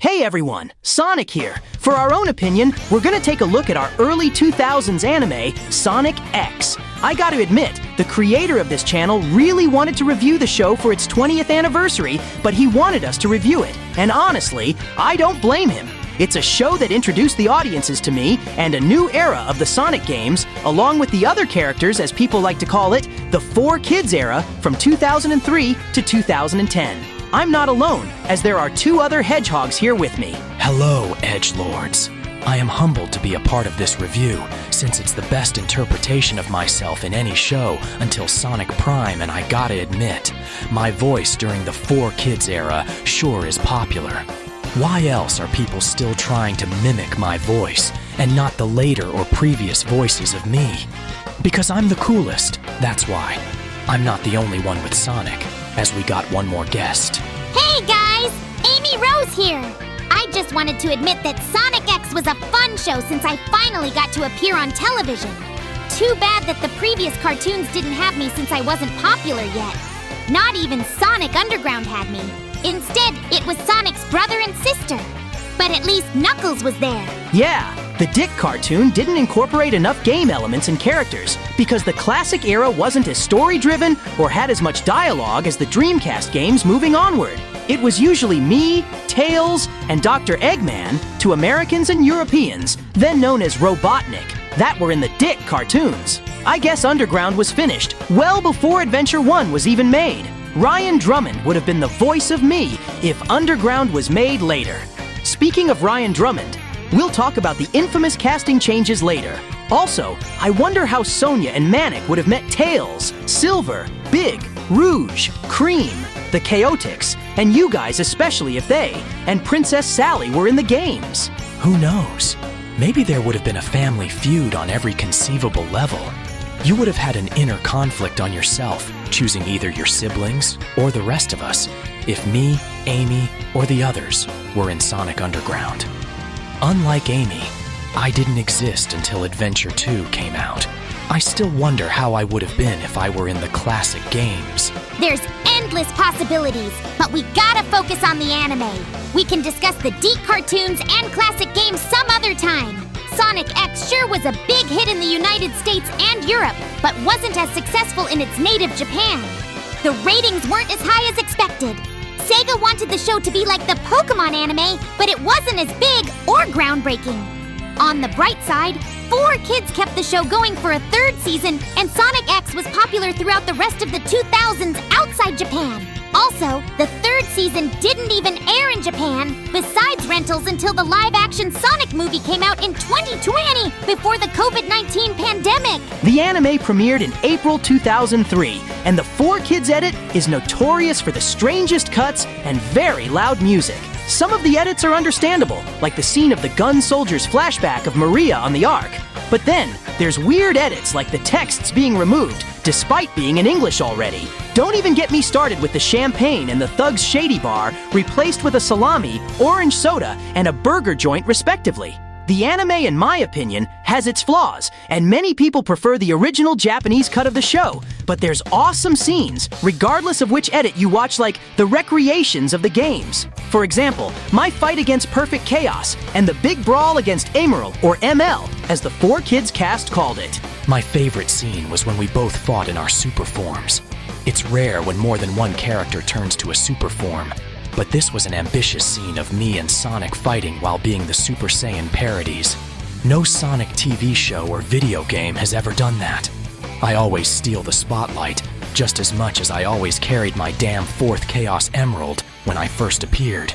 Hey everyone, Sonic here. For our own opinion, we're gonna take a look at our early 2000s anime, Sonic X. I gotta admit, the creator of this channel really wanted to review the show for its 20th anniversary, but he wanted us to review it. And honestly, I don't blame him. It's a show that introduced the audiences to me and a new era of the Sonic games, along with the other characters, as people like to call it, the 4Kids era from 2003 to 2010. I'm not alone, as there are two other hedgehogs here with me. Hello, edgelords. I am humbled to be a part of this review, since it's the best interpretation of myself in any show until Sonic Prime, and I gotta admit, my voice during the 4Kids era sure is popular. Why else are people still trying to mimic my voice, and not the later or previous voices of me? Because I'm the coolest, that's why. I'm not the only one with Sonic, as we got one more guest. Hey guys! Amy Rose here! I just wanted to admit that Sonic X was a fun show since I finally got to appear on television. Too bad that the previous cartoons didn't have me since I wasn't popular yet. Not even Sonic Underground had me. Instead, it was Sonic's brother and sister. But at least Knuckles was there. Yeah, the Dick cartoon didn't incorporate enough game elements and characters because the classic era wasn't as story-driven or had as much dialogue as the Dreamcast games moving onward. It was usually me, Tails, and Dr. Eggman to Americans and Europeans, then known as Robotnik, that were in the Dick cartoons. I guess Underground was finished well before Adventure 1 was even made. Ryan Drummond would have been the voice of me if Underground was made later. Speaking of Ryan Drummond, we'll talk about the infamous casting changes later. Also, I wonder how Sonia and Manic would have met Tails, Silver, Big, Rouge, Cream, the Chaotix, and you guys especially if they and Princess Sally were in the games. Who knows? Maybe there would have been a family feud on every conceivable level. You would have had an inner conflict on yourself, choosing either your siblings or the rest of us, if me, Amy, or the others were in Sonic Underground. Unlike Amy, I didn't exist until Adventure 2 came out. I still wonder how I would have been if I were in the classic games. There's endless possibilities, but we gotta focus on the anime. We can discuss the Deke cartoons and classic games some other time. Sonic X sure was a big hit in the United States and Europe, but wasn't as successful in its native Japan. The ratings weren't as high as expected. Sega wanted the show to be like the Pokemon anime, but it wasn't as big or groundbreaking. On the bright side, 4Kids kept the show going for a third season, and Sonic X was popular throughout the rest of the 2000s outside Japan. Also, the third season didn't even air in Japan, besides rentals until the live-action Sonic movie came out in 2020 before the COVID-19 pandemic. The anime premiered in April 2003, and the 4Kids edit is notorious for the strangest cuts and very loud music. Some of the edits are understandable, like the scene of the gun soldier's flashback of Maria on the Ark. But then, there's weird edits like the texts being removed, despite being in English already. Don't even get me started with the champagne and the Thug's Shady Bar replaced with a salami, orange soda, and a burger joint respectively. The anime, in my opinion, has its flaws, and many people prefer the original Japanese cut of the show, but there's awesome scenes, regardless of which edit you watch, like the recreations of the games. For example, my fight against Perfect Chaos, and the big brawl against Emerald, or ML, as the 4Kids cast called it. My favorite scene was when we both fought in our super forms. It's rare when more than one character turns to a super form, but this was an ambitious scene of me and Sonic fighting while being the Super Saiyan parodies. No Sonic TV show or video game has ever done that. I always steal the spotlight, just as much as I always carried my damn 4th Chaos Emerald when I first appeared.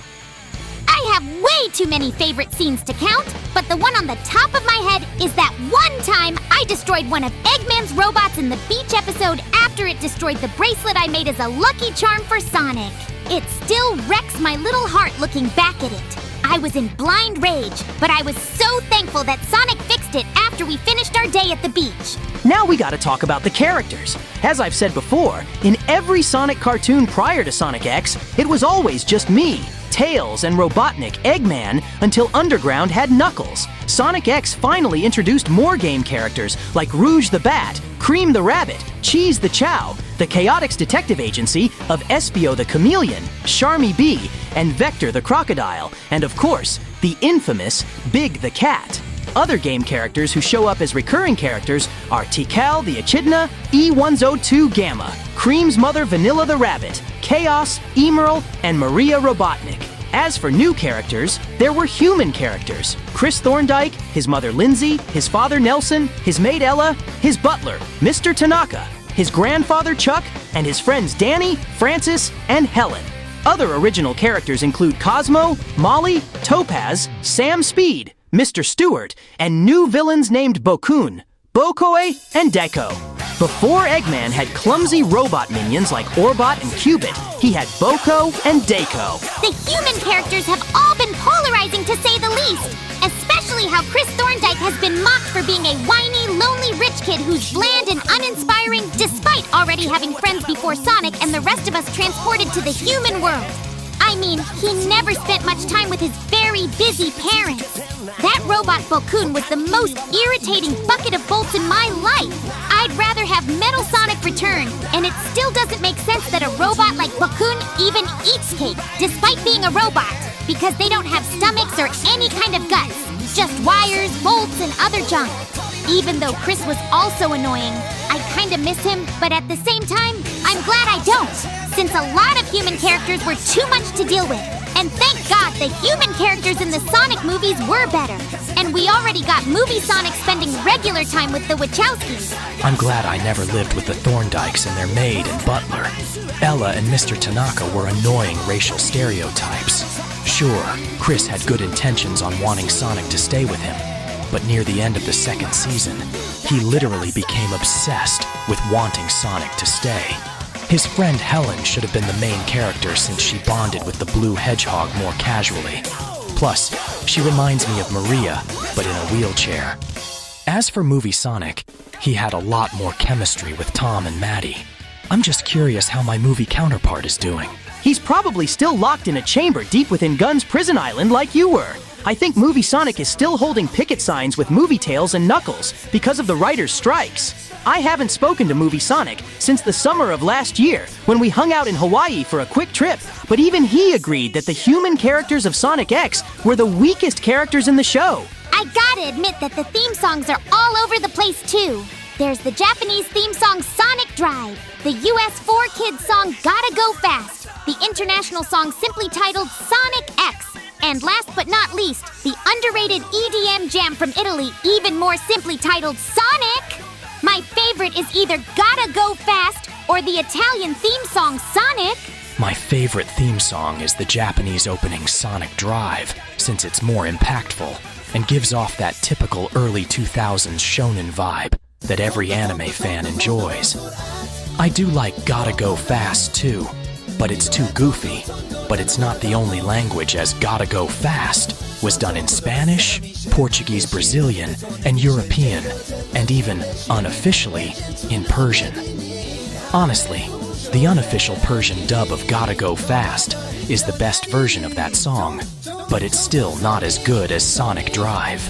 I have way too many favorite scenes to count, but the one on the top of my head is that one time I destroyed one of Eggman's robots in the beach episode after it destroyed the bracelet I made as a lucky charm for Sonic. It still wrecks my little heart looking back at it. I was in blind rage, but I was so thankful that Sonic fixed it after we finished our day at the beach. Now we gotta talk about the characters. As I've said before, in every Sonic cartoon prior to Sonic X, it was always just me, Tails, and Robotnik, Eggman, until Underground had Knuckles. Sonic X finally introduced more game characters like Rouge the Bat, Cream the Rabbit, Cheese the Chow, the Chaotix Detective Agency of Espio the Chameleon, Charmy Bee, and Vector the crocodile, and of course, the infamous Big the cat. Other game characters who show up as recurring characters are Tikal the Echidna, E102 Gamma, Cream's mother Vanilla the rabbit, Chaos, Emerald, and Maria Robotnik. As for new characters, there were human characters. Chris Thorndike, his mother Lindsay, his father Nelson, his maid Ella, his butler, Mr. Tanaka, his grandfather Chuck, and his friends Danny, Francis, and Helen. Other original characters include Cosmo, Molly, Topaz, Sam Speed, Mr. Stewart, and new villains named Bokun, Bokoe, and Deco. Before Eggman had clumsy robot minions like Orbot and Cubit, he had Boko and Deco. The human characters have all been polarizing to say the least. Especially how Chris Thorndike has been mocked for being a whiny, lonely rich kid who's bland and uninspiring despite already having friends before Sonic and the rest of us transported to the human world. I mean, he never spent much time with his very busy parents. That robot Bokun was the most irritating bucket of bolts in my life. I'd rather have Metal Sonic return, and it still doesn't make sense that a robot like Bokun even eats cake, despite being a robot, because they don't have stomachs or any kind of guts, just wires, bolts, and other junk. Even though Chris was also annoying, I kinda miss him, but at the same time, I'm glad I don't, since a lot of human characters were too much to deal with. And thank God the human characters in the Sonic movies were better. And we already got movie Sonic spending regular time with the Wachowskis. I'm glad I never lived with the Thorndikes and their maid and butler. Ella and Mr. Tanaka were annoying racial stereotypes. Sure, Chris had good intentions on wanting Sonic to stay with him, but near the end of the second season, he literally became obsessed with wanting Sonic to stay. His friend Helen should have been the main character since she bonded with the blue hedgehog more casually. Plus, she reminds me of Maria, but in a wheelchair. As for movie Sonic, he had a lot more chemistry with Tom and Maddie. I'm just curious how my movie counterpart is doing. He's probably still locked in a chamber deep within Gun's prison island like you were. I think Movie Sonic is still holding picket signs with Movie Tails and Knuckles because of the writers' strikes. I haven't spoken to Movie Sonic since the summer of last year when we hung out in Hawaii for a quick trip, but even he agreed that the human characters of Sonic X were the weakest characters in the show. I gotta admit that the theme songs are all over the place too. There's the Japanese theme song Sonic Drive, the US 4Kids song Gotta Go Fast, the international song simply titled Sonic X, and last but not least, the underrated EDM jam from Italy, even more simply titled Sonic. My favorite is either Gotta Go Fast or the Italian theme song Sonic. My favorite theme song is the Japanese opening Sonic Drive, since it's more impactful and gives off that typical early 2000s shonen vibe that every anime fan enjoys. I do like Gotta Go Fast too, but it's too goofy. But it's not the only language, as Gotta Go Fast was done in Spanish, Portuguese, Brazilian, and European, and even, unofficially, in Persian. Honestly, the unofficial Persian dub of Gotta Go Fast is the best version of that song, but it's still not as good as Sonic Drive.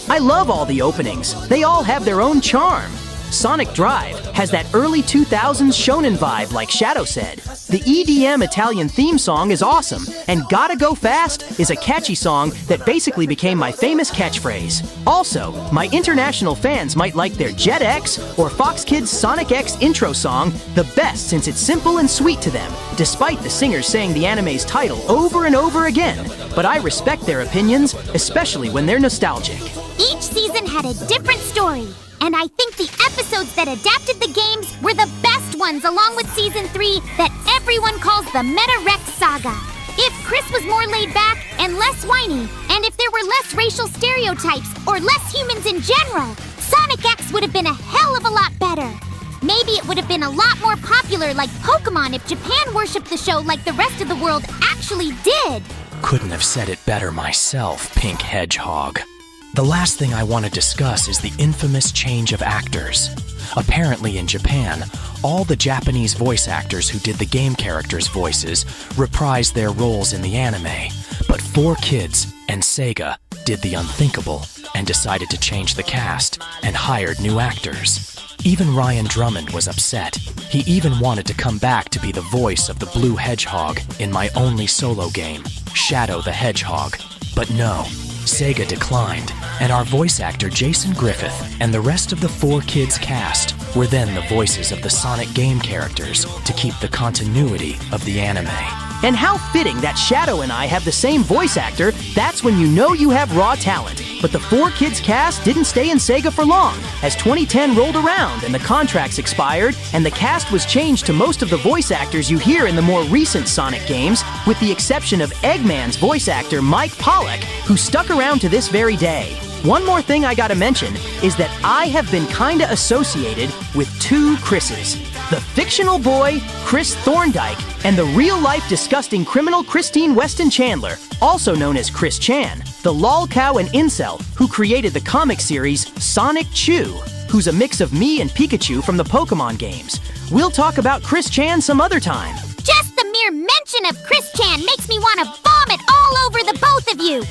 I love all the openings. They all have their own charm. Sonic Drive has that early 2000s shonen vibe like Shadow said. The EDM Italian theme song is awesome, and Gotta Go Fast is a catchy song that basically became my famous catchphrase. Also, my international fans might like their Jet X or Fox Kids Sonic X intro song the best since it's simple and sweet to them, despite the singers saying the anime's title over and over again. But I respect their opinions, especially when they're nostalgic. Each season had a different story. And I think the episodes that adapted the games were the best ones, along with Season 3 that everyone calls the Meta-Rex Saga. If Chris was more laid back and less whiny, and if there were less racial stereotypes or less humans in general, Sonic X would have been a hell of a lot better. Maybe it would have been a lot more popular like Pokemon if Japan worshipped the show like the rest of the world actually did. Couldn't have said it better myself, Pink Hedgehog. The last thing I want to discuss is the infamous change of actors. Apparently in Japan, all the Japanese voice actors who did the game characters' voices reprised their roles in the anime, but 4Kids and Sega did the unthinkable and decided to change the cast and hired new actors. Even Ryan Drummond was upset. He even wanted to come back to be the voice of the Blue Hedgehog in my only solo game, Shadow the Hedgehog. But no, Sega declined, and our voice actor Jason Griffith and the rest of the 4Kids cast were then the voices of the Sonic game characters to keep the continuity of the anime. And how fitting that Shadow and I have the same voice actor. That's when you know you have raw talent. But the 4Kids cast didn't stay in Sega for long, as 2010 rolled around and the contracts expired, and the cast was changed to most of the voice actors you hear in the more recent Sonic games, with the exception of Eggman's voice actor Mike Pollock, who stuck around to this very day. One more thing I gotta mention is that I have been kinda associated with two Chris's. The fictional boy, Chris Thorndike, and the real-life disgusting criminal Christine Weston Chandler, also known as Chris Chan, the lolcow and incel who created the comic series Sonic Chew, who's a mix of me and Pikachu from the Pokemon games. We'll talk about Chris Chan some other time. Just the mere mention of Chris Chan makes me want to vomit all over the both of you.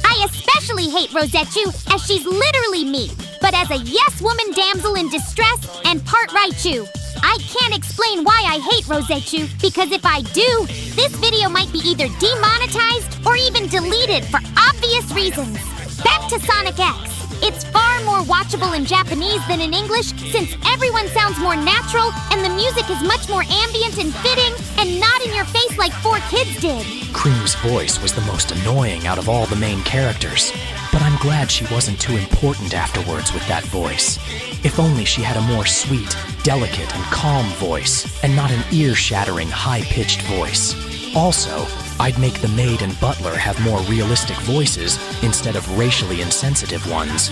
I especially hate Rosetchu, as she's literally me, but as a yes-woman damsel in distress and part Raichu. I can't explain why I hate Rosetchu, because if I do, this video might be either demonetized or even deleted for obvious reasons. Back to Sonic X. It's far more watchable in Japanese than in English, since everyone sounds more natural and the music is much more ambient and fitting and not in your face like 4Kids did. Cream's voice was the most annoying out of all the main characters, but I'm glad she wasn't too important afterwards with that voice. If only she had a more sweet, delicate, and calm voice, and not an ear-shattering, high-pitched voice. Also, I'd make the maid and butler have more realistic voices instead of racially insensitive ones.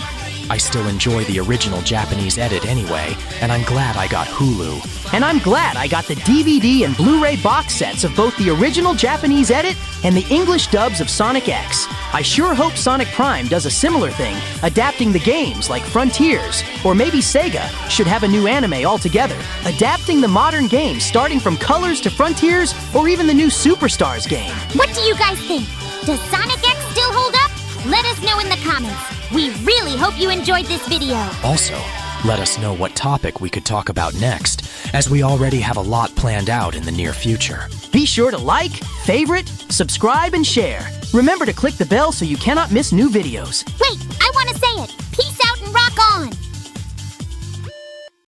I still enjoy the original Japanese edit anyway, and I'm glad I got Hulu. And I'm glad I got the DVD and Blu-ray box sets of both the original Japanese edit and the English dubs of Sonic X. I sure hope Sonic Prime does a similar thing, adapting the games like Frontiers, or maybe Sega should have a new anime altogether, adapting the modern games starting from Colors to Frontiers, or even the new Superstars game. What do you guys think? Does Sonic X still hold up? Let us know in the comments. We really hope you enjoyed this video. Also, let us know what topic we could talk about next, as we already have a lot planned out in the near future. Be sure to like, favorite, subscribe, and share. Remember to click the bell so you cannot miss new videos. Wait, I want to say it.